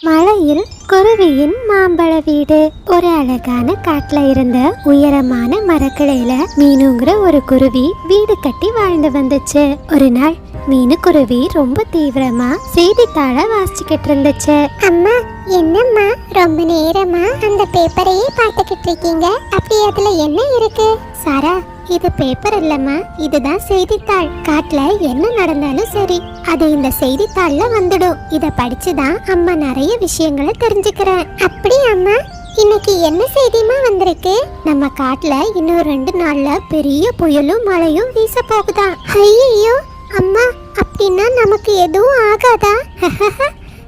மலையில் குருவியின் மாம்பழ வீடு. ஒரு அழகான காட்டுல இருந்த உயரமான மரக்கிளையில மீனுங்கிற ஒரு குருவி வீடு கட்டி வாழ்ந்து வந்துச்சு. ஒரு நாள் மீனு குருவி ரொம்ப தீவிரமா செய்தித்தாள வாசிச்சுக்கிட்டு இருந்துச்சு. அம்மா, என்னம்மா ரொம்ப நேரமா அந்த பேப்பரையே பார்த்துக்கிட்டு இருக்கீங்க? அப்படி அதுல என்ன இருக்கு? சாரா, இது பேப்பர் இல்லம்மா, இதுதான் செய்தித்தாள். காட்டுல என்ன நடந்தாலும் சரி அது இந்த செய்தித்தாள்ல வந்துடும். இத படிச்சுதான் அம்மா நிறைய விஷயங்களை தெரிஞ்சுக்கிறேன். அப்படி அம்மா, இன்னைக்கு என்ன செய்திமா வந்திருக்கு? நம்ம காட்டுல இன்னும் 2 நாள்ல பெரிய புயலும் மழையும் வீச போகுதான். ஐயோ அம்மா, அப்படின்னா நமக்கு எதுவும் ஆகாதா?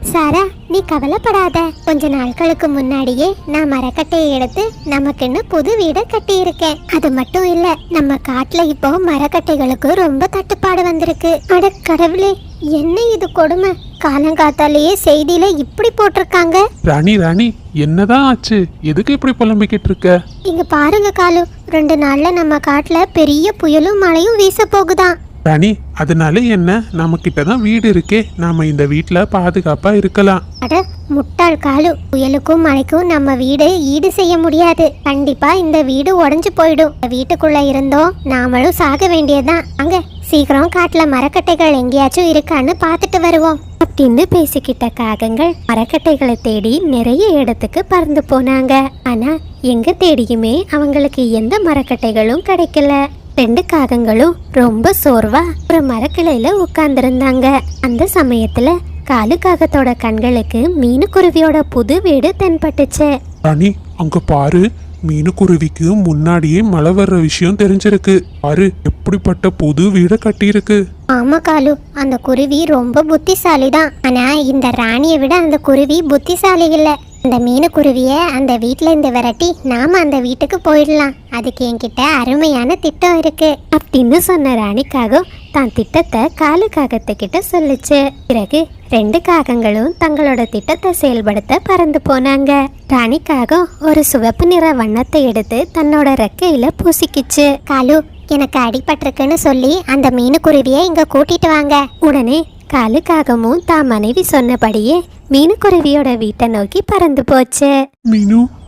சாரா, நீ கவலைப்படாத. கொஞ்ச நாட்களுக்கு முன்னாடியே நான் மரக்கட்டையை எடுத்து நமக்குன்னு புது வீடை கட்டி இருக்கேன். அது மட்டும் இல்ல, நம்ம காட்டுல இப்போ மரக்கட்டைகளுக்கு ரொம்ப தட்டுப்பாடு வந்திருக்கு. அட கடவுளே, என்ன இது கொடுமை! காலங்காத்தாலேயே செய்தியில இப்படி போட்டிருக்காங்க. ராணி என்னதான் ஆச்சு? எதுக்கு இப்படி புலம்பிக்கிட்டு இருக்க? இங்க பாருங்க காலு, 2 நாள்ல நம்ம காட்டுல பெரிய புயலும் மழையும் வீச போகுதான். ராணி, அதனால என்ன? நம்ம கிட்டதான் வீடு இருக்கே, நாம இந்த வீட்டுல பாதுகாப்பா இருக்கலாம். அட முட்டாள் காலு, புயலுக்கும் மழைக்கும் நம்ம வீடு ஈடு செய்ய முடியாது. கண்டிப்பா இந்த வீடு உடைஞ்சு போயிடும். வீட்டுக்குள்ள இருந்தோம் நாமளும் சாக வேண்டியதுதான். அங்க சீக்கிரம் காட்டுல மரக்கட்டைகள் எங்கேயாச்சும் இருக்கான்னு பார்த்துட்டு வருவோம் அப்படின்னு பேசிக்கிட்ட காகங்கள் மரக்கட்டைகளை தேடி நிறைய இடத்துக்கு பறந்து போனாங்க. ஆனா எங்க தேடியுமே அவங்களுக்கு எந்த மரக்கட்டைகளும் கிடைக்கல. 2 காகங்களும் ரொம்ப சோர்வா ஒரு மரக்கிளையில உட்கார்ந்துருந்தாங்க. அந்த சமயத்துல காலு காகத்தோட கண்களுக்கு மீனு குருவியோட புது வீடு தென்பட்டுச்சு. ராணி, அங்க பாரு, மீனுக்குருவிக்கு முன்னாடியே மழை வர்ற விஷயம் தெரிஞ்சிருக்கு. பாரு, எப்படிப்பட்ட புது வீட கட்டியிருக்கு. ஆமா காலு, அந்த குருவி ரொம்ப புத்திசாலி தான். ஆனா இந்த ராணியை விட அந்த குருவி புத்திசாலி இல்ல. அந்த மீனு குருவிய அந்த வீட்டுல இருந்து விரட்டி நாம அந்த வீட்டுக்கு போயிடலாம். அதுக்கு என்கிட்ட அருமையான திட்டம் இருக்கு அப்படின்னு சொன்ன ராணிக்காக தான் திட்டத்தை காலு காகத்துக்கிட்ட சொல்லுச்சு. பிறகு 2 காகங்களும் தங்களோட திட்டத்தை செயல்படுத்த பறந்து போனாங்க. ராணிக்காக ஒரு சிவப்பு நிற வண்ணத்தை எடுத்து தன்னோட ரெக்கையில பூசிக்கிச்சு. காலு, எனக்கு அடிபட்டிருக்குன்னு சொல்லி அந்த மீனு குருவியை இங்க கூட்டிட்டு வாங்க. உடனே காலு காகமும் தான் மனைவி சொன்னபடியே மீனுக்குருவியோட வீட்டை நோக்கி பறந்து போச்சு.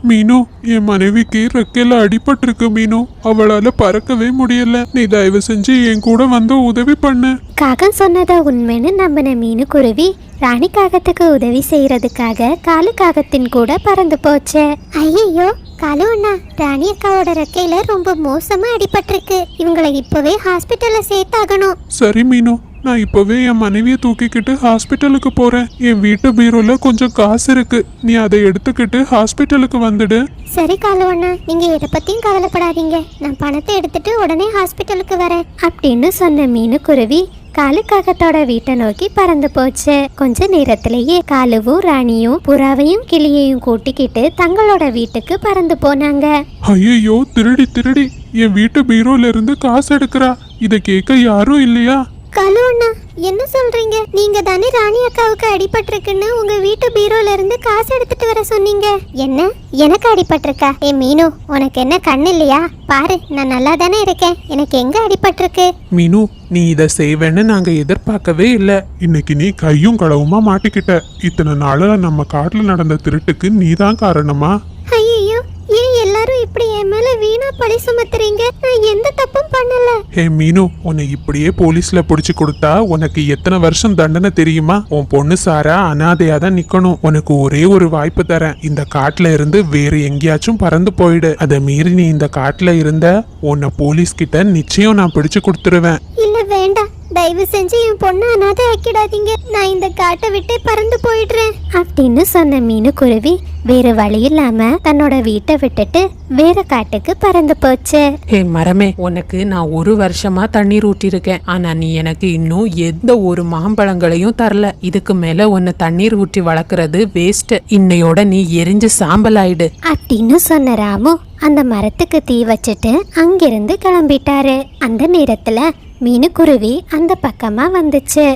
மீனு, என் மனைவிக்கு ரெக்கையில அடிபட்டிருக்கு மீனு. அவளால பறக்கவே முடியல. நீ தயவு செஞ்சு என் கூட வந்து உதவி பண்ணு. காகம் சொன்னதை உண்மைன்னு நம்பின மீனுக்குருவி ராணி காகத்துக்கு உதவி செய்யறதுக்காக காலு காகத்தின் கூட பறந்து போச்சு. ஐயோ காலு அண்ணா, ராணி அக்காவோட ரெக்கையில ரொம்ப மோசமா அடிபட்டிருக்கு. இவங்களை இப்பவே ஹாஸ்பிட்டல்ல சேர்த்தாகணும். சரி மீனு, நான் இப்பவே என் மனைவியை தூக்கிக்கிட்டு ஹாஸ்பிட்டலுக்கு போறேன். என் வீட்டு பீரோல கொஞ்சம் காசு இருக்கு, நீ அதை எடுத்துக்கிட்டு ஹாஸ்பிட்டலுக்கு வந்துடு. சரி காலு அண்ணா, நீங்க எதை பத்தியும் கவலைப்படாதீங்க. நான் பணத்தை எடுத்துட்டு உடனே ஹாஸ்பிட்டலுக்கு வரேன் அப்படின்னு சொன்ன மீனுக்குருவி காலு காகத்தோட வீட்டை நோக்கி பறந்து போச்சு. கொஞ்ச நேரத்திலேயே காலுவும் ராணியும் புறாவையும் கிளியையும் கூட்டிக்கிட்டு தங்களோட வீட்டுக்கு பறந்து போனாங்க. ஐயோ, திருடி என் வீட்டு பீரோல இருந்து காசு எடுக்கிறா. இதை கேட்க யாரும் இல்லையா? காலு அண்ணா, என்ன சொல்றீங்க? நீங்க தானே ராணி அக்காவுக்கு அடிபட்டிருக்குன்னு உங்க வீட்டு பீரோல இருந்து காசு எடுத்துட்டு வர சொன்னீங்க. என்ன, எனக்கு அடிபட்டிருக்கா? ஏ மீனு, உனக்கு என்ன கண்ணு இல்லையா? பாரு, நான் நல்லா தானே இருக்கேன். எனக்கு எங்க அடிபட்டிருக்கு? மீனு, நீ இதை செய்வேன்னு நாங்க எதிர்பார்க்கவே இல்லை. இன்னைக்கு நீ கையும் களவுமா மாட்டிக்கிட்ட. இத்தனை நாளா நம்ம காட்டுல நடந்த திருட்டுக்கு நீதான் காரணமா? ஐயோ, ஏன் எல்லாரும் இப்படி என் மேல வீணா பழி சுமத்துறீங்க? நான் எந்த தப்பும் பண்ணல. ஹே மீனு, உன்னை இப்படியே போலீஸ்ல புடிச்சு கொடுத்தா உனக்கு எத்தனை வருஷம் தண்டனை தெரியுமா? உன் பொண்ணு சாரா அனாதையா தான் நிக்கணும். உனக்கு ஒரே ஒரு வாய்ப்பு தரேன். இந்த காட்டுல இருந்து வேற எங்கேயாச்சும் பறந்து போயிடு. அதை மீறி நீ இந்த காட்டுல இருந்த உன்னை போலீஸ் கிட்ட நிச்சயம் நான் பிடிச்சு கொடுத்துருவேன். இல்ல வேண்டாம், தயவு செஞ்சு என் பொண்ணு அனாதை ஆக்கிடாதீங்க. நான் இந்த காட்டை விட்டு பறந்து போயிடுறேன் அப்படின்னு சொன்ன மீனுக்குருவி வேற வழி இல்லாம தன்னோட வீட்டை விட்டுட்டு வேற காட்டுக்கு பறந்து போச்சு. ஹே மரமே, உனக்கு நான் 1 வருஷமா தண்ணீர் ஊற்றிருக்கேன். ஆனா நீ எனக்கு இன்னும் எந்த ஒரு மாம்பழங்களையும் தரல. இதுக்கு மேல உன்னை தண்ணீர் ஊற்றி வளர்க்கறது வேஸ்ட். இன்னையோட நீ எரிஞ்சு சாம்பல் ஆயிடு அப்படின்னு சொன்ன ராமு அந்த மரத்துக்கு தீ வச்சுட்டு அங்கிருந்து கிளம்பிட்டாரு. அந்த நேரத்துல மீனுக்குருவி அந்த பக்கமா வந்துச்சு.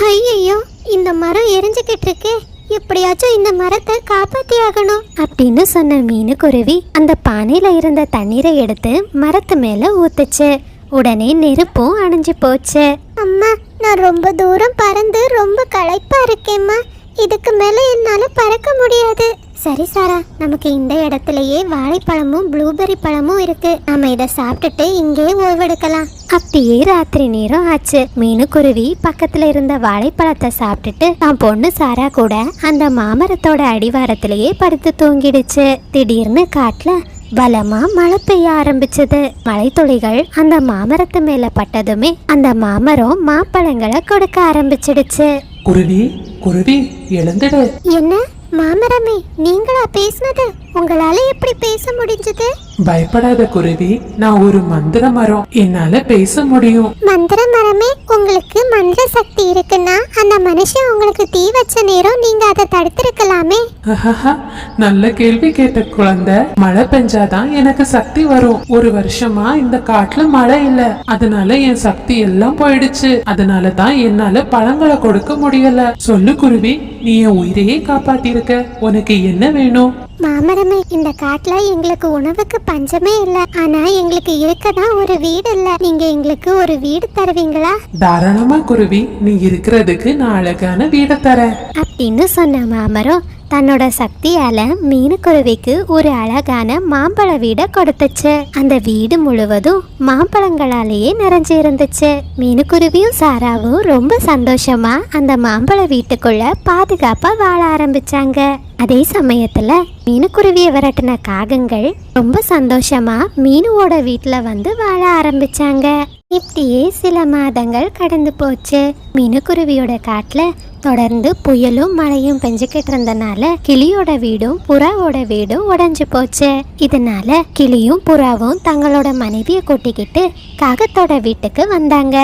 ஐயோ, இந்த மரம் எரிஞ்சுக்கிட்டு இருக்கு. எப்படியாச்சும் இந்த மரத்தை காப்பாத்தி ஆகணும் அப்படின்னு சொன்ன மீனுக்குருவி அந்த பானையில இருந்த தண்ணீரை எடுத்து மரத்து மேல ஊத்துச்சு. உடனே நெருப்பும் அணைஞ்சு போச்சு. அம்மா, நான் ரொம்ப தூரம் பறந்து ரொம்ப களைப்பா இருக்கேம்மா. இதுக்கு மேல என்னால பறக்க முடியாது. சரி சாரா, நமக்கு இந்த இடத்துலயே வாழைப்பழமும் ப்ளூபெர்ரி பழமும் இருக்கு. நாம இதை சாப்பிட்டுட்டு இங்கே ஓய்வெடுக்கலாம். அப்படியே ராத்திரி நேரம் ஆச்சு. மீனுக்குருவி பக்கத்துல இருந்த வாழைப்பழத்தை சாப்பிட்டுட்டு தான் பொண்ணு சாரா கூட அந்த மாமரத்தோட அடிவாரத்திலேயே படுத்து தூங்கிடுச்சு. திடீர்னு காட்டுல பலமா மழை பெய்ய ஆரம்பிச்சது. மழைத்துளிகள் அந்த மாமரத்து மேல பட்டதுமே அந்த மாமரம் மாப்பழங்களை கொடுக்க ஆரம்பிச்சிடுச்சு. குருவி குருவி எழுந்துடு. என்ன மாமரமே, நீங்களா பேசுனது? உங்களால எப்படி பேச முடிஞ்சது? பயப்படாத குருவி, நான் ஒரு மந்திர மரம், என்னால பேச முடியும். மந்திர மரமே, உங்களுக்கு மந்திர சக்தி இருக்குன்னா அந்த மனுஷன் உங்களுக்கு தீ வச்ச நேரம் நீங்க அதை தடுத்திருக்கலாமே. நல்ல கேள்வி கேட்ட குழந்தை. மழை பெஞ்சாதான் எனக்கு சக்தி வரும். ஒரு வருஷமா இந்த காட்டுல மழை இல்ல, அதனால என் சக்தி எல்லாம் போயிடுச்சு. அதனாலதான் என்னால பழங்களை கொடுக்க முடியல. சொல்லு குருவி, நீ என் உயிரையே காப்பாத்திருக்க. உனக்கு என்ன வேணும்? மாமரமே, இந்த காட்டுல எங்களுக்கு உணவுக்கு பஞ்சமே இல்ல. ஆனா எங்களுக்கு இருக்கதான் ஒரு வீடு இல்ல. நீங்க எங்களுக்கு ஒரு வீடு தருவீங்களா? தாராளமா குருவி, நீ இருக்கிறதுக்கு நான் அழகான வீடை தரேன் அப்படின்னு சொன்ன மாமரம் தன்னோட சக்தியால மீனுக்குருவிக்கு ஒரு அழகான மாம்பழ வீடை கொடுத்துச்சு. அந்த வீடு முழுவதும் மாம்பழங்களாலேயே நிறைஞ்சு இருந்துச்சு. மீனுக்குருவியும் சாராவும் ரொம்ப சந்தோஷமா அந்த மாம்பழ வீட்டுக்குள்ள பாதுகாப்பா வாழ ஆரம்பிச்சாங்க. அதே சமயத்துல மீனுக்குருவியை விரட்டின காகங்கள் ரொம்ப சந்தோஷமா மீனுவோட வீட்டுல வந்து வாழ ஆரம்பிச்சாங்க. இப்படியே சில மாதங்கள் கடந்து போச்சு. மீனுக்குருவியோட காட்டுல தொடர்ந்து புயலும் மழையும் பெஞ்சுக்கிட்டு இருந்தனால கிளியோட வீடும் புறாவோட வீடும் உடைஞ்சு போச்சு. இதனால கிளியும் புறாவும் தங்களோட மனைவியை கூட்டிக்கிட்டு காகத்தோட வீட்டுக்கு வந்தாங்க.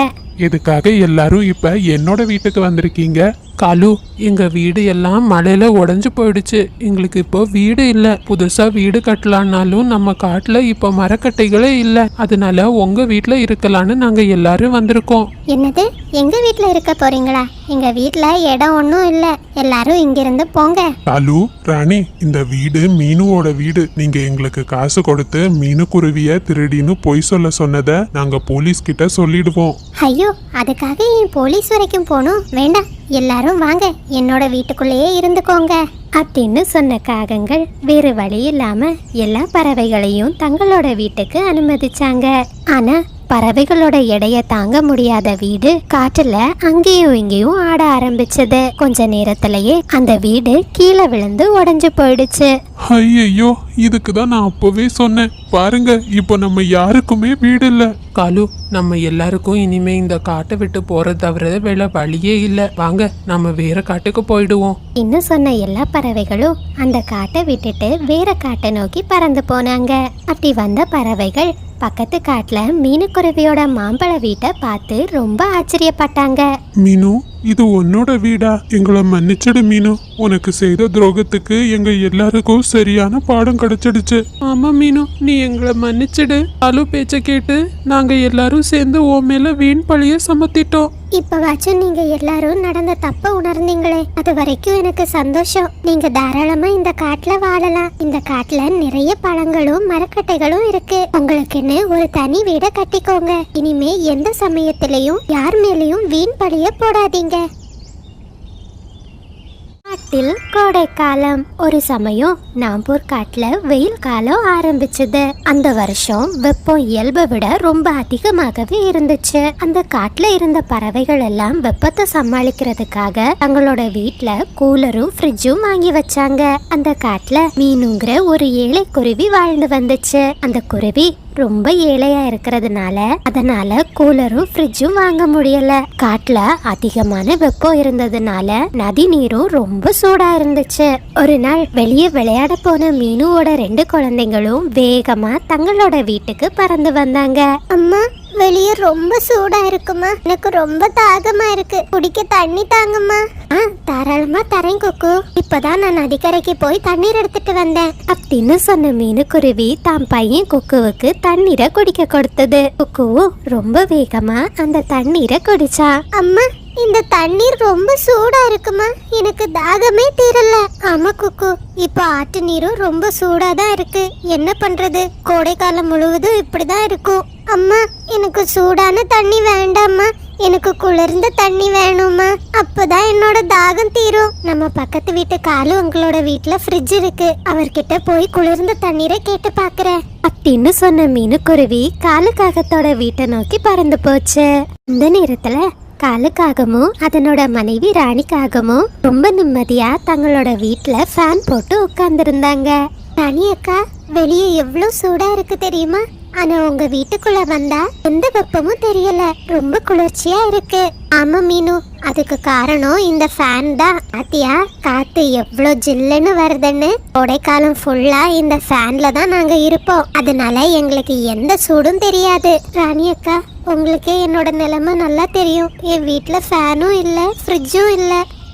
எதுக்காக எல்லாரும் இப்ப என்னோட வீட்டுக்கு வந்திருக்கீங்க? காலு, எங்க வீடு எல்லாம் மழையில உடைஞ்சு போயிடுச்சு. எங்களுக்கு இப்போ வீடு இல்ல. புதுசா வீடு கட்டலான்னாலும் நம்ம காட்டுல இப்போ மரக்கட்டைகளே இல்ல. அதனால உங்க வீட்டுல இருக்கலான்னு நாங்க எல்லாரும் வந்திருக்கோம். என்னது, எங்க வீட்டுல இருக்க போறீங்களா? எங்க வீட்டுல இடம் ஒன்றும் இல்ல. எல்லாரும் இங்கிருந்து போங்க. காலு, ராணி, இந்த வீடு மீனுவோட வீடு. நீங்க எங்களுக்கு காசு கொடுத்து மீனுக்குருவிய திருடின்னு பொய் சொல்ல சொன்னதை நாங்க போலீஸ் கிட்ட சொல்லிடுவோம். ஐயோ, அதுக்காக என் போலீஸ் வரைக்கும் போகணும்? வேண்டாம், எல்லாரும் வாங்க, என்னோட வீட்டுக்குள்ளேயே இருந்துக்கோங்க அப்படின்னு சொன்ன காகங்கள் வேறு வழி இல்லாம எல்லா பறவைகளையும் தங்களோட வீட்டுக்கு அனுமதிச்சாங்க. ஆனா பறவைகளோட எடைய தாங்க முடியாத வீடு காட்டுல அங்கேயும் இங்கேயும் ஆட ஆரம்பிச்சது. கொஞ்ச நேரத்திலேயே அந்த வீடு கீழே விழுந்து உடைஞ்சு போயிடுச்சு. ஐயோ, இதுக்குதான் நான் அப்பவே சொன்னேன். பாருங்க, இப்போ நம்ம யாருக்குமே வீடு இல்ல. காலு, நம்ம எல்லாருக்கும் இனிமே இந்த காட்டை விட்டு போறது தவிர வேற வழியே இல்ல. வாங்க, நம்ம வேற காட்டுக்கு போயிடுவோம். இன்னும் சொன்ன எல்லா பறவைகளும் அந்த காட்டை விட்டுட்டு வேற காட்டை நோக்கி பறந்து போனாங்க. அப்படி வந்த பறவைகள் பக்கத்து காட்டுல மீனுக்குருவியோட மாம்பழ வீட்டை பார்த்து ரொம்ப ஆச்சரியப்பட்டாங்க. மீனு, இது உன்னோட வீடா? எங்களை மன்னிச்சிடு மீனு. உனக்கு செய்த துரோகத்துக்கு எங்க எல்லாருக்கும் சரியான பாடம் கிடைச்சிடுச்சு. ஆமா மீனு, நீ எங்களை மன்னிச்சிடு. காலு பேச்ச கேட்டு நாங்க எல்லாரும் சேர்ந்து உன் மேல வீண் பழிய சுமத்திட்டோம். இப்பவாச்சும் நீங்க எல்லாரும் நடந்த தப்ப உணர்ந்தீங்களே, அது வரைக்கும் எனக்கு சந்தோஷம். நீங்க தாராளமா இந்த காட்டுல வாழலாம். இந்த காட்டுல நிறைய பழங்களும் மரக்கட்டைகளும் இருக்கு. உங்களுக்குன்னு ஒரு தனி வீட கட்டிக்கோங்க. இனிமே எந்த சமயத்திலையும் யார் மேலேயும் வீண் பழிய போடாதீங்க. காட்டில் கோடைக்காலம். ஒரு சமயம் நாம்பூர் காட்டுல வெயில் காலம் ஆரம்பிச்சது. அந்த வருஷம் வெப்பம் இயல்பை விட ரொம்ப அதிகமாகவே இருந்துச்சு. அந்த காட்டுல இருந்த பறவைகள் எல்லாம் வெப்பத்தை சமாளிக்கிறதுக்காக தங்களோட வீட்டுல கூலரும் ஃப்ரிட்ஜும் வாங்கி வச்சாங்க. அந்த காட்டுல மீனுங்கிற ஒரு ஏழை குருவி வாழ்ந்து வந்துச்சு. அந்த குருவி ரொம்ப ஏழையா இருக்கிறதுனால அதனால கூலரும் ஃப்ரிட்ஜும் வாங்க முடியல. காட்டுல அதிகமான வெப்பம் இருந்ததுனால நதி நீரும் ரொம்ப சூடா இருந்துச்சு. ஒரு நாள் வெளியே விளையாட போன மீனுவோட 2 குழந்தைங்களும் வேகமா தங்களோட வீட்டுக்கு பறந்து வந்தாங்க. அம்மா, வெளியே ரொம்ப சூடா இருக்குமா? எனக்கு ரொம்ப தாகமா இருக்கு. குடிக்க தண்ணி தாங்கம்மா. தாராளமா தரேன் குக்கு. இப்பதான் நான் நதிக்கரைக்கு போய் தண்ணீர் எடுத்துட்டு வந்தேன் அப்படின்னு சொன்ன மீனுக்குருவி தான் பையன் குக்குவுக்கு தண்ணீரை குடிக்க கொடுத்தது. குக்குவும் ரொம்ப வேகமா அந்த தண்ணீரை குடிச்சா. அம்மா, இந்த தண்ணீர் ரொம்ப சூடா இருக்குமா? எனக்கு தாகமே தீரல. ஆமா குக்கு, இப்ப ஆட்டு நீரும் ரொம்ப சூடா தான் இருக்கு. என்ன பண்றது, கோடை காலம் முழுவதும் இப்படிதான் இருக்கும். அம்மா, எனக்கு சூடான தண்ணி வேண்டாம்மா. எனக்கு குளிர்ந்த தண்ணி வேணுமா? அப்பதான் என்னோட தாகம் தீரும். நம்ம பக்கத்து வீட்டு காலு உங்களோட வீட்டுல ஃப்ரிட்ஜ் இருக்கு, அவர்கிட்ட போய் குளிர்ந்த தண்ணீரை கேட்டு பாக்குறேன் அப்படின்னு சொன்ன மீனுக்குருவி காலுக்காகத்தோட வீட்டை நோக்கி பறந்து போச்சு. இந்த நேரத்துல காலுக்காகவும் அதனோட மனைவி ராணிக்காகவும் ரொம்ப நிம்மதியா தங்களோட வீட்டுல ஃபேன் போட்டு உட்கார்ந்துருந்தாங்க. ராணி அக்கா, வெளியே எவ்வளவு சூடா இருக்கு தெரியுமா? ஆனா உங்க வீட்டுக்குள்ள வந்தா எந்த வெப்பமும் தெரியல, ரொம்ப குளிர்ச்சியா இருக்கு. ஆமா மீனு, அதுக்கு காரணம் இந்த ஃபேன் தான். பாத்தியா காத்து எவ்வளவு ஜில்லுன்னு வருதுன்னு. கோடைக்காலம் ஃபுல்லா இந்த ஃபேன்ல தான் நாங்க இருப்போம், அதனால எங்களுக்கு எந்த சூடும் தெரியாது. ராணி அக்கா, உங்களுக்கே என்னோட நிலைமை நல்லா தெரியும். என் வீட்டுல ஃபேனும் இல்ல, ஃப்ரிட்ஜும் இல்ல.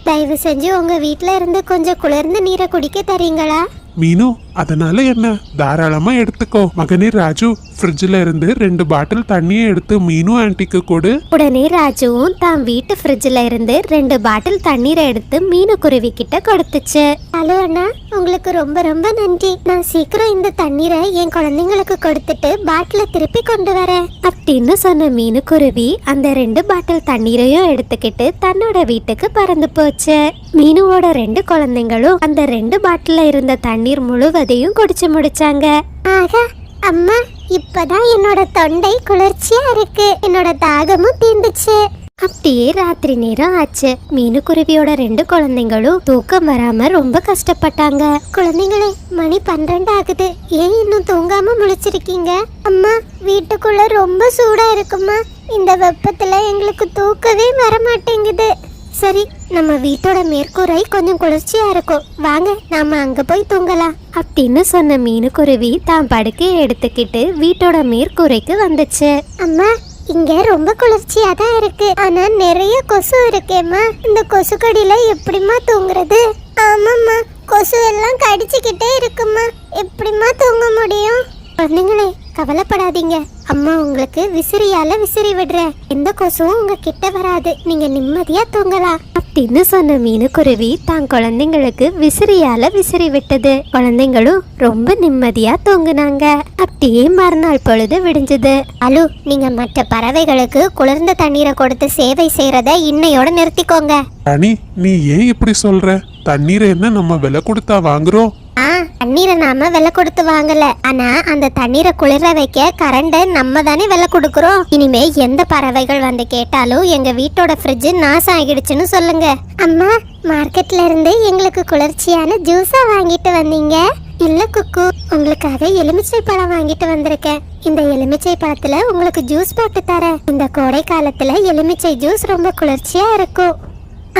தயவு செஞ்சு உங்க வீட்டுல இருந்து கொஞ்சம் குளிர்ந்த நீரை குடிக்க தரீங்களா? மீனு, அதனால என்ன, தாராளமா எடுத்துக்கோ. மகனே ராஜு, ஃப்ரிட்ஜ்ல இருந்து 2 பாட்டில் தண்ணியை எடுத்து மீனு ஆன்ட்டிக்கு கொடு. உடனே ராஜுவும் தான் வீட்டு ஃப்ரிட்ஜ்ல இருந்து 2 பாட்டில் தண்ணீரை எடுத்து மீனுக்குருவி கிட்ட கொடுத்துச்சு. ஹலோ அண்ணா, உங்களுக்கு ரொம்ப ரொம்ப நன்றி. நான் சீக்கிரம் இந்த தண்ணீரை என் குழந்தைங்களுக்கு கொடுத்துட்டு பாட்டில திருப்பி கொண்டு வரேன் அப்படின்னு சொன்ன மீனுக்குருவி அந்த 2 பாட்டில் தண்ணீரையும் எடுத்துக்கிட்டு தன்னோட வீட்டுக்கு பறந்து போச்சு. மீனுவோட 2 குழந்தைங்களும் அந்த 2 பாட்டில இருந்த தண்ணீர் முழுவதையும் குடிச்சு முடிச்சாங்க. ஆகா அம்மா, இப்பதான் என்னோட தொண்டை குளிர்ச்சியா இருக்கு, என்னோட தாகமும் தீர்ந்துச்சு. அப்படியே ராத்திரி நேரம் ஆச்சு. மீனுக்குருவியோட 2 குழந்தைங்களும் தூக்கம் வராம ரொம்ப கஷ்டப்பட்டாங்க. குழந்தைங்களே, மணி 12 ஆகுது, ஏன் இன்னும் தூங்காம முழிச்சிருக்கீங்க? அம்மா, வீட்டுக்குள்ள ரொம்ப சூடா இருக்குமா, இந்த வெப்பத்துல எங்களுக்கு தூக்கவே வர மாட்டேங்குது. சரி, நம்ம வீட்டோட மேற்கூரை கொஞ்சம் குளிர்ச்சியா இருக்கும், வாங்க நாம அங்க போய் தூங்கலாம் அப்படின்னு சொன்ன மீனுக்குருவி தான் படுக்கையை எடுத்துக்கிட்டு வீட்டோட மேற்கூரைக்கு வந்துச்சு. அம்மா, இங்க ரொம்ப குளிர்ச்சியா தான் இருக்கு, ஆனா நிறைய கொசு இருக்கேம்மா. இந்த கொசு கடியில எப்படிம்மா தூங்குறது? ஆமாம்மா, கொசு எல்லாம் கடிச்சுக்கிட்டே இருக்குமா, எப்படிம்மா தூங்க முடியும்? குழந்தைங்களே, கவலைப்படாதீங்க, அம்மா உங்களுக்கு விசிறியால விசிறி விடுறேன், எந்த கொசுவும் உங்க கிட்ட வராது, நீங்க நிம்மதியா தூங்கலாம் அப்படின்னு சொன்ன மீனுக்குருவி தான் குழந்தைங்களுக்கு விசிறியால விசிறி விட்டது. குழந்தைங்களும் ரொம்ப நிம்மதியா தூங்குனாங்க. அப்படியே மறுநாள் பொழுது விடிஞ்சது. அலு, நீங்க மற்ற பறவைகளுக்கு குளிர்ந்த தண்ணீரை கொடுத்து சேவை செய்யறத இன்னையோட நிறுத்திக்கோங்க. ராணி, நீ ஏன் இப்படி சொல்ற? தண்ணீரை என்ன நம்ம விலை கொடுத்தா வாங்குறோம்? தண்ணீரை நாம விலை கொடுத்து வாங்கல, ஆனா அந்த தண்ணீரை குளிர வைக்க கரண்ட நம்ம தானே விலை கொடுக்கறோம். இனிமே எந்த பறவைகள் வந்து கேட்டாலும் எங்க வீட்டோட ஃப்ரிட்ஜ் நாசம் ஆகிடுச்சுன்னு சொல்லுங்க. அம்மா, மார்க்கெட்ல இருந்து எங்களுக்கு குளிர்ச்சியான ஜூஸா வாங்கிட்டு வந்தீங்க. இல்ல குக்கு, உங்களுக்காக எலுமிச்சை பழம் வாங்கிட்டு வந்திருக்கேன். இந்த எலுமிச்சை பழத்துல உங்களுக்கு ஜூஸ் போட்டு தரேன். இந்த கோடை காலத்துல எலுமிச்சை ஜூஸ் ரொம்ப குளிர்ச்சியா இருக்கும்.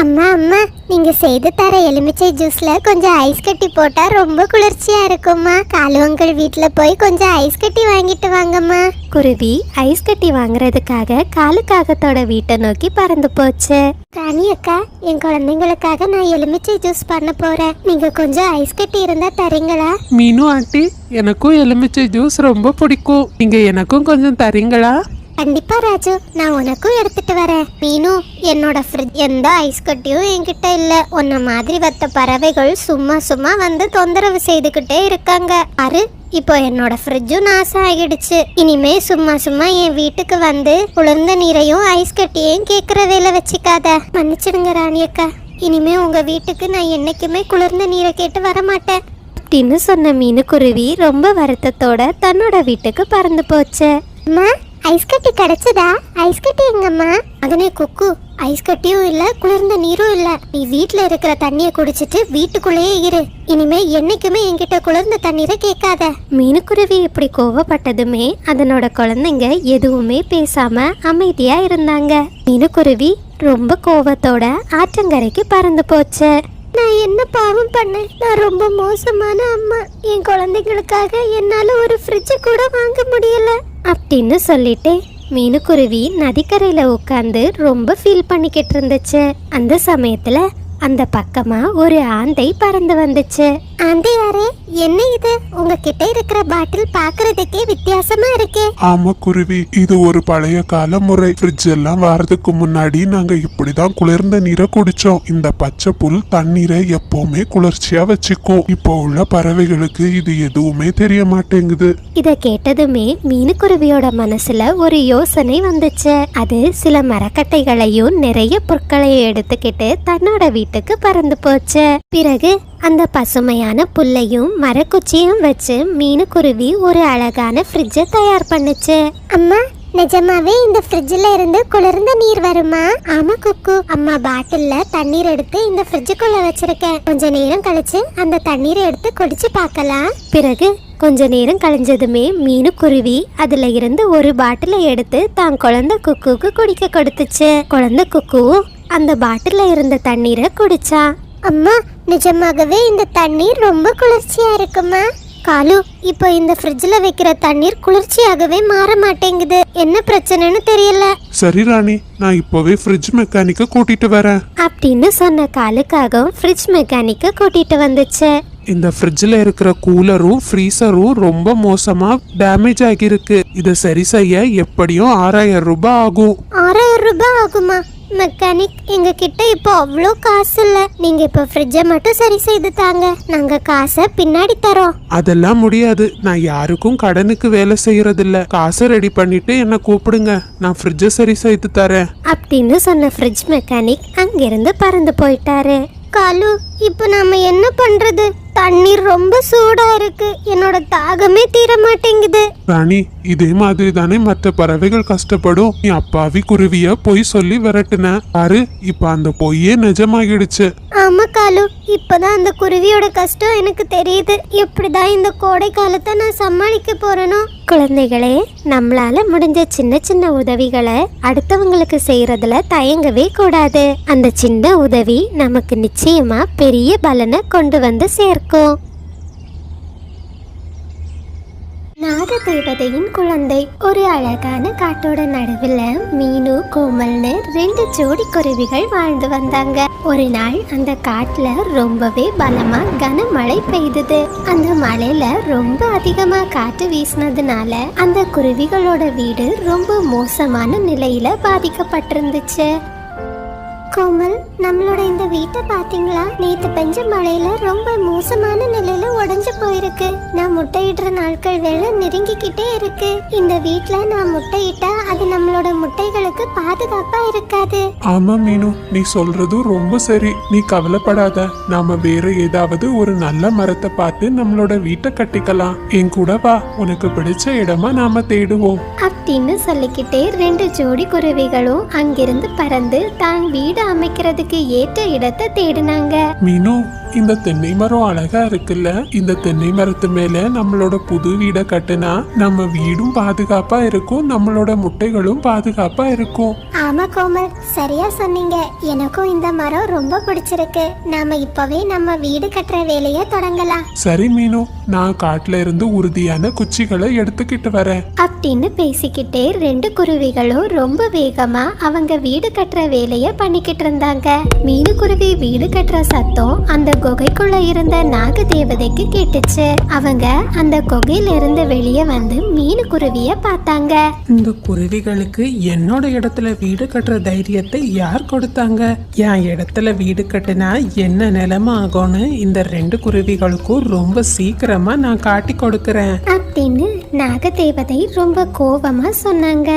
அம்மா அம்மா, நீங்க செய்து தர எலுமிச்சை ஜூஸ்ல கொஞ்சம் ஐஸ் கட்டி போட்டா ரொம்ப குளிர்ச்சியா இருக்கும்மா. காலுவங்கள் வீட்டுல போய் கொஞ்சம் ஐஸ் கட்டி வாங்கிட்டு வாங்கம்மா. குருவி ஐஸ் கட்டி வாங்குறதுக்காக காலுக்காகத்தோட வீட்டை நோக்கி பறந்து போச்சு. ராணி அக்கா, என் குழந்தைங்களுக்காக நான் எலுமிச்சை ஜூஸ் பண்ண போறேன், நீங்க கொஞ்சம் ஐஸ் கட்டி இருந்தா தரீங்களா? மீனு ஆண்டி, எனக்கும் எலுமிச்சை ஜூஸ் ரொம்ப பிடிக்கும், நீங்க எனக்கும் கொஞ்சம் தரீங்களா? கண்டிப்பா ராஜு, நான் உனக்கும் எடுத்துட்டு வரேன். மீனு, என்னோட ஃப்ரிட்ஜ் எந்த ஐஸ் கட்டியும் என்கிட்ட இல்ல. உன்ன மாதிரி வத்த பறவைகள் சும்மா சும்மா வந்து தொந்தரவு செய்துகிட்டே இருக்காங்க. அரு, இப்போ என்னோட ஃப்ரிட்ஜும் நாசம் ஆகிடுச்சு. இனிமே சும்மா சும்மா என் வீட்டுக்கு வந்து குளிர்ந்த நீரையும் ஐஸ் கட்டியையும் கேட்குற வேலை வச்சுக்காத. மன்னிச்சிடுங்க ராணி அக்கா, இனிமே உங்க வீட்டுக்கு நான் என்னைக்குமே குளிர்ந்த நீரை கேட்டு வர மாட்டேன் அப்படின்னு சொன்ன மீனுக்குருவி ரொம்ப வருத்தத்தோட தன்னோட வீட்டுக்கு பறந்து போச்சு. அம்மா, ஐஸ் கட்டி கிடைச்சதா? ஐஸ் கட்டி எங்கம்மா? மகனே குக்கு, ஐஸ் கட்டியும் இல்ல, குளிர்ந்த நீரும் இல்ல. நீ வீட்டுல இருக்கிற தண்ணிய குடிச்சிட்டு வீட்டுக்குள்ளேயே இரு. இனிமே என்னைக்குமே என்கிட்ட குளிர்ந்த தண்ணீரை கேட்காத. மீனுக்குருவி இப்படி கோவப்பட்டதுமே அதனோட குழந்தைங்க எதுவுமே பேசாம அமைதியா இருந்தாங்க. மீனுக்குருவி ரொம்ப கோவத்தோட ஆற்றங்கரைக்கு பறந்து போச்சு. நான் என்ன பாவம் பண்ணேன்? நான் ரொம்ப மோசமான அம்மா. என் குழந்தைகளுக்காக என்னால ஒரு ஃப்ரிட்ஜ் கூட வாங்க முடியல அப்படின்னு சொல்லிட்டு மீனுக்குருவி நதிக்கரையில உட்கார்ந்து ரொம்ப ஃபீல் பண்ணிக்கிட்டு இருந்துச்சு. அந்த சமயத்துல அந்த பக்கமா ஒரு ஆந்தை பறந்து வந்துச்சு. ஆந்தை யாரே, என்ன இது உங்ககிட்ட இருக்கிற பாட்டில் பாக்குறதுக்கே வித்தியாசமா இருக்கே. ஆமா குருவி, இது ஒரு பழைய கால முறை. ஃப்ரிட்ஜ் எல்லாம் வாரதுக்கு முன்னாடி நாங்க இப்படிதான் குளிர்ந்த நீரை குடிச்சோம். இந்த பச்சை புல் தண்ணீரை எப்பவுமே குளிர்ச்சியா வச்சுக்கும். இப்போ உள்ள பறவைகளுக்கு இது எதுவுமே தெரிய மாட்டேங்குது. இத கேட்டதுமே மீனுக்குருவியோட மனசுல ஒரு யோசனை வந்துச்சு. அது சில மரக்கட்டைகளையும் நிறைய பொருட்களையும் எடுத்துக்கிட்டு தன்னோட வீட்டுக்கு பறந்து போச்சு. பிறகு அந்த பசுமையான புல்லையும் மரக்குச்சியும் வச்சு மீனுக்குருவி ஒரு அழகான ஃப்ரிட்ஜை தயார் பண்ணுச்சு. அம்மா, நிஜமாவே இந்த ஃப்ரிட்ஜ்ல இருந்து குளிர்ந்த நீர் வருமா? ஆமா குக்கு, அம்மா பாட்டில்ல தண்ணீர் எடுத்து இந்த ஃப்ரிட்ஜுக்குள்ள வச்சிருக்கேன். கொஞ்ச நேரம் கழிச்சு அந்த தண்ணீரை எடுத்து குடிச்சு பார்க்கலாம். பிறகு கொஞ்ச நேரம் கழிஞ்சதுமே மீனுக்குருவி அதுல இருந்து ஒரு பாட்டிலை எடுத்து தான் குழந்தை குக்குவுக்கு குடிக்க கொடுத்துச்சு. குழந்தை குக்குவும் அந்த பாட்டில்ல இருந்த தண்ணீரை குடிச்சான். அம்மா, நிஜமாகவே இந்த தண்ணீர் ரொம்ப குளிர்ச்சியா இருக்குமா? காலு, இப்போ இந்த ஃப்ரிட்ஜ்ல வைக்கிற தண்ணீர் குளிர்ச்சியாகவே மாற மாட்டேங்குது. என்ன பிரச்சனைன்னு தெரியல. சரி ராணி, நான் இப்போவே ஃப்ரிட்ஜ் மெக்கானிக்க கூட்டிட்டு வரேன் அப்படின்னு சொன்ன காலுக்காகவும் ஃப்ரிட்ஜ் மெக்கானிக்க கூட்டிட்டு வந்துச்சு. இந்த ஃப்ரிட்ஜில் இருக்கிற கூலரும் ஃப்ரீசரும் ரொம்ப மோசமா டேமேஜ் ஆகியிருக்கு. இதை சரி செய்ய எப்படியும் 6000 ரூபாய் ஆகும். 6000 ரூபாய் ஆகுமா? மெக்கானிக், எங்க கிட்ட இப்போ அவ்வளோ காசு இல்ல. நீங்க இப்போ ஃப்ரிட்ஜை மட்டும் சரி செய்து தாங்க, நாங்க காசை பின்னாடி தரோம். அதெல்லாம் முடியாது. நான் யாருக்கும் கடனுக்கு வேலை செய்யறதில்ல. காசை ரெடி பண்ணிட்டு என்ன கூப்பிடுங்க, நான் ஃப்ரிட்ஜை சரி செய்து தரேன் அப்படின்னு சொன்ன ஃப்ரிட்ஜ் மெக்கானிக் அங்கிருந்து பறந்து போயிட்டாரு. காலு, இப்போ நாம என்ன பண்றது? தண்ணீர் ரொம்ப சூடா இருக்கு, என்னோட தாகமே தீர மாட்டேங்குது. ராணி, இதே மாதிரி தானே மற்ற பறவைகள் கஷ்டப்படும். நீ அப்பாவி குருவிய பொய் சொல்லி விரட்டுன பாரு, இப்ப அந்த பொய்யே நிஜமாகிடுச்சு. ஆமா காலு, இப்பதான் அந்த குருவியோட கஷ்டம் எனக்கு தெரியுது. எப்படிதான் இந்த கோடை காலத்தை நான் சமாளிக்க போறேனோ. குழந்தைகளே, நம்மளால முடிஞ்ச சின்ன சின்ன உதவிகளை அடுத்தவங்களுக்கு செய்யறதுல தயங்கவே கூடாது. அந்த சின்ன உதவி நமக்கு நிச்சயமா பெரிய பலனை கொண்டு வந்து சேர்க்கும். நாக தேவதையின் குழந்தை. ஒரு அழகான காட்டோட நடுவுல மீனு கோமல்னு 2 ஜோடி குருவிகள் வாழ்ந்து வந்தாங்க. ஒரு நாள் அந்த காட்டுல ரொம்பவே பலமா கனமழை பெய்தது. அந்த மழையில ரொம்ப அதிகமா காற்று வீசினதுனால அந்த குருவிகளோட வீடு ரொம்ப மோசமான நிலையில பாதிக்கப்பட்டிருந்துச்சு. கோமல், நம்மளோட இந்த வீட்டை பாத்தீங்களா? நேத்து பெஞ்ச மழையில ரொம்ப மோசமான நிலையில உடைஞ்சு போயிருக்கு. நான் முட்டையிடுற நாட்கள் வேலை நெருங்கிக்கிட்டே இருக்கு. இந்த வீட்ல நான் முட்டையிட்டா அது நம்மளோட முட்டைகளுக்கு பாதுகாப்பா இருக்காது. ஆமா மீனு, நீ சொல்றதும் ரொம்ப சரி. நீ கவலைப்படாத, நாம வேற ஏதாவது ஒரு நல்ல மரத்தை பார்த்து நம்மளோட வீட்டை கட்டிக்கலாம். என் கூட வா, உனக்கு பிடிச்ச இடமா நாம தேடுவோம் அப்படின்னு சொல்லிக்கிட்டே 2 ஜோடி குருவிகளும் அங்கிருந்து பறந்து தான் வீடு அமைக்கிறதுக்கு ஏற்ற இடத்தை தேடினாங்க. மீனு, இந்த தென்னை மரம் அழகா இருக்குல்ல? இந்த தென்னை மரத்து மேல நம்மளோட புது வீடை கட்டுனா நம்ம வீடும் பாதுகாப்பா இருக்கும், நம்மளோட முட்டைகளும் பாதுகாப்பா இருக்கும். ஆமா கோமல், சரியா சொன்னீங்க. எனக்கும் இந்த மரம் ரொம்ப பிடிச்சிருக்கு. நாம இப்பவே நம்ம வீடு கட்டுற வேலையை தொடங்கலாம். சரி மீனு, நான் காட்டுல இருந்து உறுதியான குச்சிகளை எடுத்துக்கிட்டு வரேன் அப்படின்னு பேசிக்கிட்டே 2 குருவிகளும் ரொம்ப வேகமா அவங்க வீடு கட்டுற வேலைய பண்ணிக்கிட்டு இருந்தாங்க. மீனுக்குருவி வீடு கட்டுற சத்தம் அந்த குகைக்குள்ள இருந்த நாக தேவதைக்கு கேட்டுச்சு. அவங்க அந்த குகையில இருந்து வெளியே வந்து மீனுக்குருவிய பார்த்தாங்க. இந்த குருவிகளுக்கு என்னோட இடத்துல வீடு கட்டுற தைரியத்தை யார் கொடுத்தாங்க? என் இடத்துல வீடு கட்டினா என்ன நிலைமை ஆகும்னு இந்த 2 குருவிகளுக்கும் ரொம்ப சீக்கிரமா நான் காட்டி கொடுக்கறேன் அப்படின்னு நாக தேவதை ரொம்ப கோபமா சொன்னாங்க.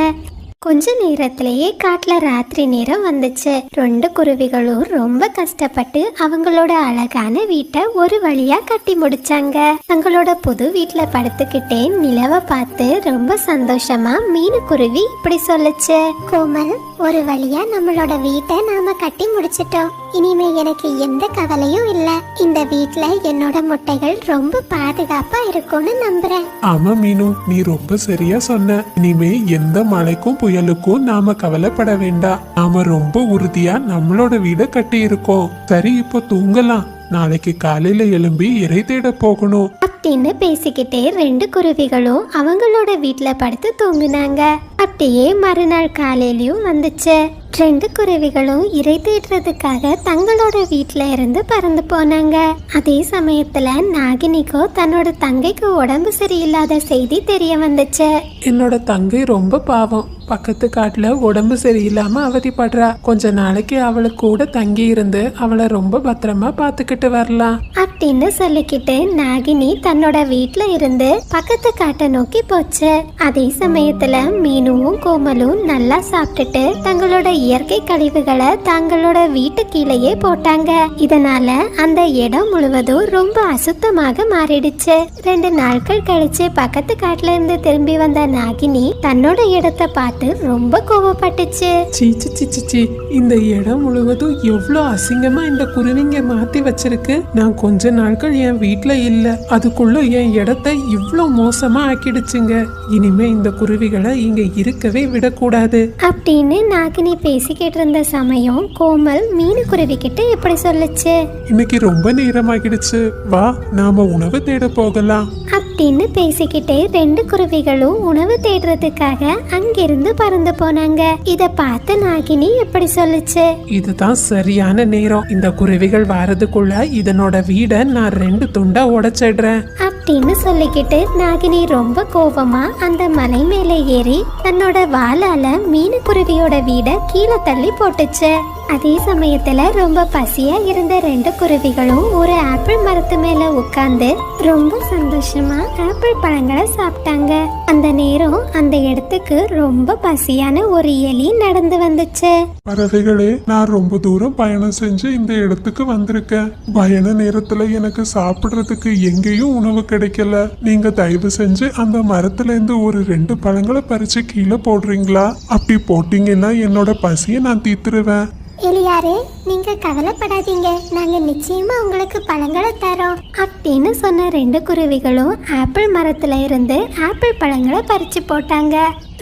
கொஞ்ச நேரத்திலேயே காட்டுல ராத்திரி நேரம் வந்துச்சு. 2 குருவிகளும் ரொம்ப கஷ்டப்பட்டு அவங்களோட அழகான வீட்டை ஒரு வழியா கட்டி முடிச்சாங்க. தங்களோட புது வீட்டுல படுத்துக்கிட்டே நிலவை பார்த்து ரொம்ப சந்தோஷமா மீனுக்குருவி இப்படி சொல்லுச்சு. கோமல், ஒரு வழியா நம்மளோட வீட்டை நாம கட்டி முடிச்சிட்டோம். இனிமே எனக்கு எந்த கவலையும் இல்ல. இந்த வீட்ல என்னோட முட்டைகள் ரொம்ப பாதுகாப்பா இருக்கும்னு நம்புறேன். ஆமா மீனு, நீ ரொம்ப சரியா சொன்ன. இனிமே எந்த மழைக்கும் புயலுக்கும் நாம கவலைப்பட வேண்டாம். நாம ரொம்ப உறுதியா நம்மளோட வீட கட்டி இருக்கோம். சரி, இப்போ தூங்கலாம். நாளைக்கு காலையில எழும்பி இறை தேட போகணும் அப்படின்னு பேசிக்கிட்டே 2 குருவிகளும் அவங்களோட வீட்டுல படுத்து தூங்குனாங்க. அப்படியே மறுநாள் காலையிலயும் வந்துச்சு. 2 குருவிகளும் இறை தேடுறதுக்காக தங்களோட வீட்ல இருந்து பறந்து போனாங்க. அதே சமயத்துல நாகினிக்கோ தன்னோட தங்கைக்கு உடம்பு சரியில்லாத செய்தி தெரிய வந்துச்சு. என்னோட தங்கை ரொம்ப பாவம். பக்கத்து காட்டுல உடம்பு சரியில்லாம அவதிப்படுறா. கொஞ்ச நாளைக்கு அவளுக்கு கூட தங்கி இருந்து அவளை ரொம்ப பத்திரமா பாத்துக்கிட்டு வரலாம் அப்படின்னு சொல்லிக்கிட்டு நாகினி தன்னோட வீட்ல இருந்து பக்கத்து காட்டை நோக்கி போச்சு. அதே சமயத்துல மீனுவும் கோமலும் நல்லா சாப்பிட்டுட்டு தங்களோட இயற்கை கழிவுகளை தங்களோட வீட்டு கீழேயே போட்டாங்க. இதனால அந்த இடம் முழுவதும் ரொம்ப அசுத்தமாக மாறிடுச்சு. 2 நாட்கள் கழிச்சு பக்கத்து காட்டுல இருந்து திரும்பி வந்த நாகினி தன்னோட இடத்தை பார்த்து ரொம்ப கோவப்பட்டுச்சு. சீச்சி சீச்சி, இந்த இடம் முழுவதும் எவ்வளோ அசிங்கமா இந்த குருவிங்க மாத்தி வச்சிருக்கு. நான் கொஞ்ச நாட்கள் என் வீட்ல இல்ல, அதுக்குள்ள என் இடத்தை இவ்வளோ மோசமா ஆக்கிடுச்சுங்க. இனிமே இந்த குருவிகளை இங்க இருக்கவே விடக்கூடாது அப்படின்னு நாகினி பேசிக்கிட்டு இருந்த சமயம் கோமல் மீனு குருவி கிட்ட இப்படி சொல்லுச்சு. இன்னைக்கு ரொம்ப நேரமாகிடுச்சு, வா நாம உணவு தேட போகலாம் அப்படின்னு பேசிக்கிட்டே 2 குருவிகளும் உணவு தேடுறதுக்காக அங்கிருந்து பறந்து போனாங்க. இத பார்த்து நாகினி இப்படி சொல்லுச்சு. இதுதான் சரியான நேரம். இந்த குருவிகள் வாரதுக்குள்ள இதனோட வீடை நான் 2 துண்டா உடைச்சிடுறேன் அப்படின்னு சொல்லிக்கிட்டு நாகினி ரொம்ப கோபமா அந்த மலை மேலே ஏறி தன்னோட வாளால மீனு குருவியோட வீடை கீழே தள்ளி போட்டுச்சு. அதே சமயத்துல ரொம்ப பசியா இருந்த 2 குருவிகளும் ஒரு ஆப்பிள் மரத்து மேல உட்கார்ந்து ரொம்ப சந்தோஷமா ஆப்பிள் பழங்களை சாப்பிட்டாங்க. அந்த நேரம் அந்த இடத்துக்கு ரொம்ப பசியான ஒரு எலி நடந்து வந்துச்சு. பறவைகளே, நான் ரொம்ப தூரம் பயணம் செஞ்சு இந்த இடத்துக்கு வந்திருக்கேன். பயண நேரத்துல எனக்கு சாப்பிடுறதுக்கு எங்கேயும் உணவு கிடைக்கல. நீங்க தயவு செஞ்சு அந்த மரத்துல இருந்து ஒரு 2 பழங்களை பறிச்சு கீழே போடுறீங்களா? அப்படி போட்டீங்கன்னா என்னோட பசியை நான் தீர்த்துருவேன். எலியாரே, நீங்க கவலைப்படாதீங்க, நாங்க நிச்சயமா உங்களுக்கு பழங்களை தரோம் அப்படின்னு சொன்ன 2 குருவிகளும் ஆப்பிள் மரத்துல இருந்து ஆப்பிள் பழங்களை பறிச்சு போட்டாங்க.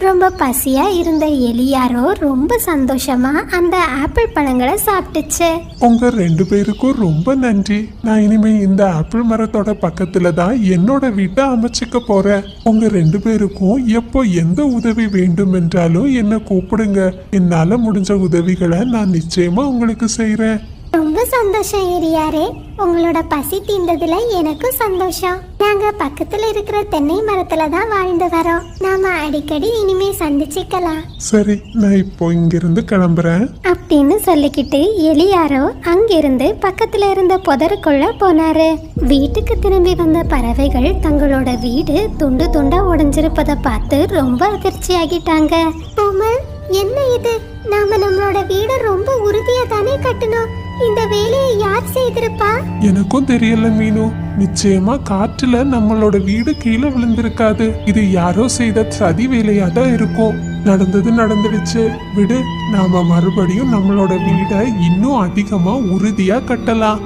ரொம்ப பசியா இருந்த எலியாரோ ரொம்ப சந்தோஷமா அந்த ஆப்பிள் பழங்களை சாப்பிட்டுச்சு. உங்க 2 பேருக்கும் ரொம்ப நன்றி. நான் இனிமே இந்த ஆப்பிள் மரத்தோட பக்கத்துல தான் என்னோட வீட்டை அமைச்சுக்க போறேன். உங்க 2 பேருக்கும் எப்போ எந்த உதவி வேண்டும் என்றாலும் என்ன கூப்பிடுங்க. என்னால முடிஞ்ச உதவிகளை நான் நிச்சயமா உங்களுக்கு செய்றேன். ரொம்ப சந்தோஷம் எலியாரே, உங்களோட பசி தீர்ந்ததுல எனக்கும் சந்தோஷம். நாங்க பக்கத்துல இருக்கிற தென்னை மரத்துல தான் வாழ்ந்து வரோம். நாம அடிக்கடி இனிமே சந்திச்சுக்கலாம். சரி, நான் இப்போ இங்கிருந்து கிளம்புறேன் அப்படின்னு சொல்லிக்கிட்டு எலியாரோ அங்கிருந்து பக்கத்துல இருந்த புதருக்குள்ள போனாரு. வீட்டுக்கு திரும்பி வந்த பறவைகள் தங்களோட வீடு துண்டு துண்டா உடைஞ்சிருப்பதை பார்த்து ரொம்ப அதிர்ச்சி ஆகிட்டாங்க. கோமல், என்ன இது? நாம நம்மளோட வீட ரொம்ப உறுதியா தானே கட்டணும். இந்த வேலையை யார் செய்திருப்பா? எனக்கும் தெரியல மீனு. நிச்சயமா காற்றுல நம்மளோட வீடு கீழே விழுந்திருக்காது. இது யாரோ செய்த சதி வேலையா தான் இருக்கும். நடந்தது நடந்துடுச்சு, விடு. நாம மறுபடியும் நம்மளோட வீடை இன்னும் அதிகமா உறுதியா கட்டலாம்.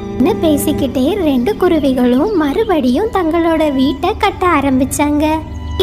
பேசிக்கிட்டே 2 குருவிகளும் மறுபடியும் தங்களோட வீட்டை கட்ட ஆரம்பிச்சாங்க.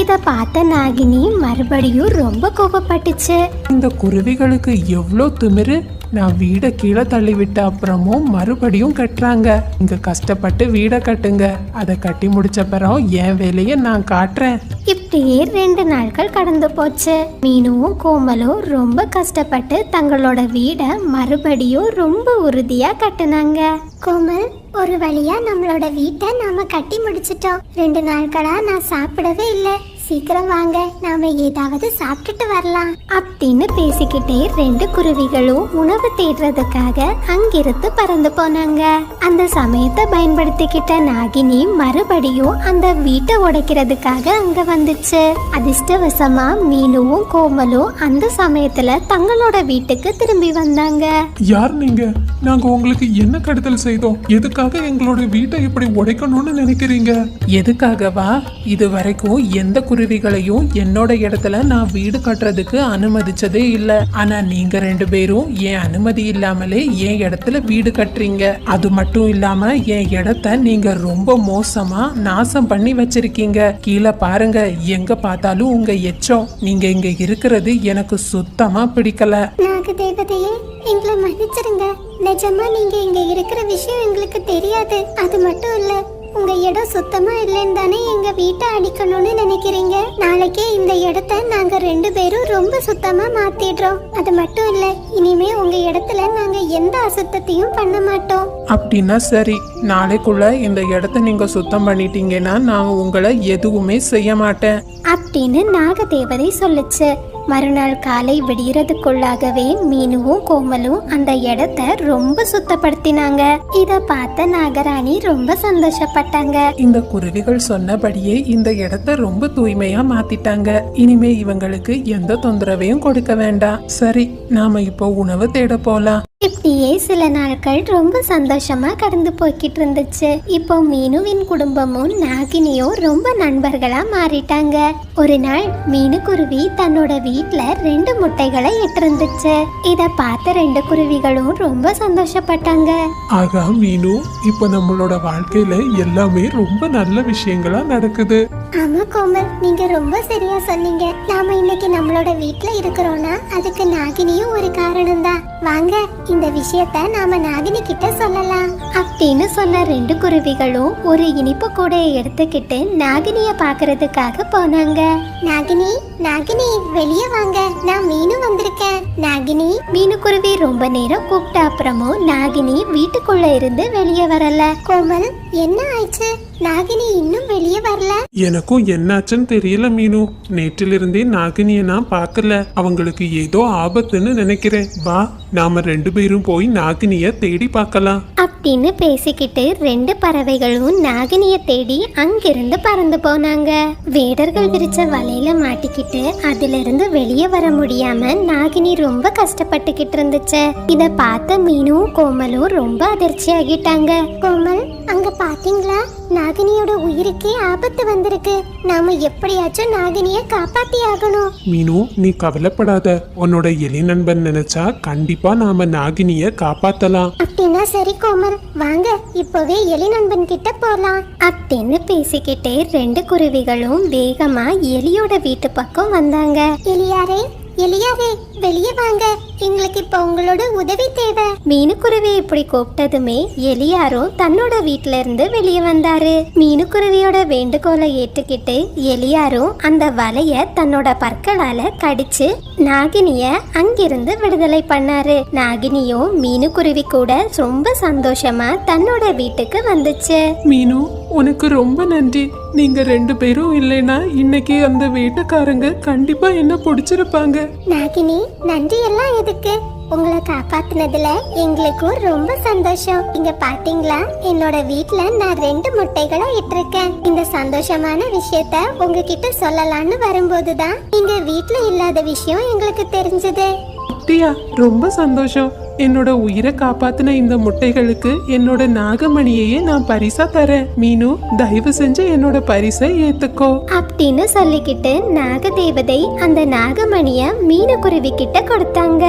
இத பார்த்த நாகினி மறுபடியும் ரொம்ப கோபப்பட்டுச்சு. இந்த குருவிகளுக்கு எவ்வளோ திமிரு. நான் வீடை கீழே தள்ளி விட்ட அப்புறமும் மறுபடியும் கட்டுறாங்க. இங்க கஷ்டப்பட்டு வீடை கட்டுங்க, அதை கட்டி முடிச்ச பிறகு என் வேலையை நான் காட்டுறேன். இப்படியே 2 நாட்கள் கடந்து போச்சு. மீனுவும் கோமலும் ரொம்ப கஷ்டப்பட்டு தங்களோட வீடை மறுபடியும் ரொம்ப உறுதியா கட்டுனாங்க. கோமல், ஒரு வழியா நம்மளோட வீட்டை நாம கட்டி முடிச்சிட்டோம். 2 நாட்களா நான் சாப்பிடவே இல்லை. சீக்கிரம் வாங்க, நாம ஏதாவது சாப்பிட்டுட்டு வரலாம் அப்படின்னு பேசிக்கிட்டே 2 குருவிகளும் உணவு தேடுறதுக்காக அங்கிருந்து பறந்து போனாங்க. அந்த சமயத்தை பயன்படுத்திக்கிட்ட நாகினி மறுபடியும் அந்த வீட்டை உடைக்கிறதுக்காக அங்க வந்துச்சு. அதிர்ஷ்டவசமா மீனுவும் கோமலும் அந்த சமயத்துல தங்களோட வீட்டுக்கு திரும்பி வந்தாங்க. யார் நீங்க? நாங்க உங்களுக்கு என்ன கெடுதல் செய்தோம்? எதுக்காக எங்களோட வீட்டை இப்படி உடைக்கணும்னு நினைக்கிறீங்க? எதுக்காகவா? இது வரைக்கும் எந்த குருவிகளையும் என்னோட இடத்துல நான் வீடு கட்டுறதுக்கு அனுமதிச்சதே இல்லை. ஆனா நீங்க 2 பேரும் என் அனுமதி இல்லாமலே என் இடத்துல வீடு கட்டுறீங்க. அது மட்டும் இல்லாம என் இடத்த நீங்க ரொம்ப மோசமா நாசம் பண்ணி வச்சிருக்கீங்க. கீழே பாருங்க, எங்க பார்த்தாலும் உங்க எச்சம். நீங்க இங்க இருக்கிறது எனக்கு சுத்தமா பிடிக்கல. நாக தேவதையே, எங்களை மன்னிச்சிருங்க. நிஜமா நீங்க இங்க இருக்கிற விஷயம் எங்களுக்கு தெரியாது. அது மட்டும் இல்ல, உங்க இடம் சுத்தமா இல்லைன்னு தானே எங்க வீட்டை அடிக்கணும்னு நினைக்கிறீங்க. நாளைக்கே இந்த இடத்த நாங்க 2 பேரும் ரொம்ப சுத்தமா மாத்திடுறோம். அது மட்டும் இல்ல, இனிமே உங்க இடத்துல நாங்க எந்த அசுத்தத்தையும் பண்ண மாட்டோம். அப்படின்னா சரி, நாளைக்குள்ள இந்த இடத்த நீங்க சுத்தம் பண்ணிட்டீங்கன்னா நான் உங்களை எதுவுமே செய்ய மாட்டேன் அப்படின்னு நாகதேவதை சொல்லுச்சு. மறுநாள் காலை விடியறதுக்குள்ளாகவே மீனுவும் கோமலும் அந்த இடத்த ரொம்ப சுத்தப்படுத்தினாங்க. இத பார்த்த நாகராணி ரொம்ப சந்தோஷப்பட்டாங்க. இந்த குருவிகள் சொன்னபடியே இந்த இடத்த ரொம்ப தூய்மையா மாத்திட்டாங்க. இனிமே இவங்களுக்கு எந்த தொந்தரவையும் கொடுக்க வேண்டாம். சரி, நாம இப்போ உணவு தேட போலாம். இப்படியே சில நாட்கள் ரொம்ப சந்தோஷமா கடந்து போய்கிட்டு இருந்துச்சு. இப்போ மீனுவின் குடும்பமும் நாகினியும் ரொம்ப நண்பர்களா மாறிட்டாங்க. ஒரு நாள் மீனுக்குருவி தன்னோட வீட்ல 2 முட்டைகளை இட்டிருந்துச்சு. இத பார்த்த 2 குருவிகளும் ரொம்ப சந்தோஷப்பட்டாங்க. ஆகா மீனு, இப்ப நம்மளோட வாழ்க்கையில எல்லாமே ரொம்ப நல்ல விஷயங்களா நடக்குது. ஆமா கோமல், நீங்க ரொம்ப சரியா சொன்னீங்க. நாம இன்னைக்கு நம்மளோட வீட்ல இருக்கிறோம்னா அதுக்கு நாகினியும் ஒரு காரணம் தான். வாங்க இந்த விஷயத்த நாம நாகினி கிட்ட சொல்லலாம் அப்படின்னு சொன்ன 2 குருவிகளும் ஒரு இனிப்பு கூடையை எடுத்துக்கிட்டு நாகினிய பாக்குறதுக்காக போனாங்க. நாகினி, நாகினி வெளியே வாங்க, நான் மீனு வந்திருக்கேன். நாகினி. மீனுக்குருவி ரொம்ப நேரம் கூப்பிட்ட அப்புறமும் நாகினி வீட்டுக்குள்ள இருந்து வெளியே வரல. கோமல், என்ன ஆயிடுச்சு? நாகினி இன்னும் வெளியே வரல. எனக்கும் என்னாச்சுன்னு தெரியல மீனு. நேற்றிலிருந்தே நாகினிய நான் பார்க்கல. அவங்களுக்கு ஏதோ ஆபத்துன்னு நினைக்கிறேன். வா, நாம 2 பேரும் போய் நாகினிய தேடி பார்க்கலாம் அப்படின்னு பேசிக்கிட்டு 2 பறவைகளும் நாகினிய தேடி அங்கிருந்து பறந்து போனாங்க. வேடர்கள் விரிச்ச வலையில மாட்டிக்கிட்டு அதுல இருந்து வெளியே வர முடியாம நாகினி ரொம்ப கஷ்டப்பட்டுக்கிட்டு இருந்துச்சு. இத பார்த்த மீனும் கோமலும் ரொம்ப அதிர்ச்சி ஆகிட்டாங்க. கோமல், அங்க பாத்தீங்களா? நாகினியோட உயிருக்கே ஆபத்து வந்திருக்கு. நாம எப்படியாச்சும் நாகினிய காப்பாத்தி ஆகணும். மீனு, நீ கவலைப்படாத. உன்னோட எலி நண்பன் நினைச்சா கண்டிப்பா நாம நாகினிய காப்பாத்தலாம். அப்படின்னா சரி கோமல், வாங்க இப்பவே எலி நண்பன் கிட்ட போலாம் அப்படின்னு பேசிக்கிட்டே 2 குருவிகளும் வேகமா எலியோட வீட்டு பக்கம் வந்தாங்க. எலியாரே, எலியாரே வெளியே வாங்க, எங்களுக்கு இப்ப உங்களோட உதவி தேவை. மீனுக்குருவி இப்படி கூப்பிட்டதுமே எலியாரும் தன்னோட வீட்ல இருந்து வெளியே வந்தாரு. மீனுக்குருவியோட வேண்டுகோளை ஏற்றுக்கிட்டு எலியாரும் அந்த வலைய தன்னோட பற்களால கடிச்சு நாகினிய அங்கிருந்து விடுதலை பண்ணாரு. நாகினியும் மீனுக்குருவி கூட ரொம்ப சந்தோஷமா தன்னோட வீட்டுக்கு வந்துச்சு. மீனு, உனக்கு ரொம்ப நன்றி. நீங்க 2 பேரும் இல்லைன்னா இன்னைக்கு அந்த வேட்டைக்காரங்க கண்டிப்பா என்ன பிடிச்சிருப்பாங்க. நாகினி, நன்றி எல்லாம் எதுக்கு? உங்களை காப்பாத்தினதுல எங்களுக்கும் ரொம்ப சந்தோஷம். இங்க பாத்தீங்களா, என்னோட வீட்ல நான் 2 முட்டைகளை இட்டிருக்கேன். இந்த சந்தோஷமான விஷயத்த உங்ககிட்ட சொல்லலாம்னு வரும்போதுதான் எங்க வீட்ல இல்லாத விஷயம் எங்களுக்கு தெரிஞ்சது. அப்படியா? ரொம்ப சந்தோஷம். என்னோட உயிரை காப்பாத்தின இந்த முட்டைகளுக்கு என்னோட நாகமணியையே நான் பரிசா தரேன். மீனு, தயவு செஞ்சு என்னோட பரிசை ஏத்துக்கோ அப்படின்னு சொல்லிக்கிட்டு நாகதேவதை அந்த நாகமணிய மீனுக்குருவி கிட்ட கொடுத்தாங்க.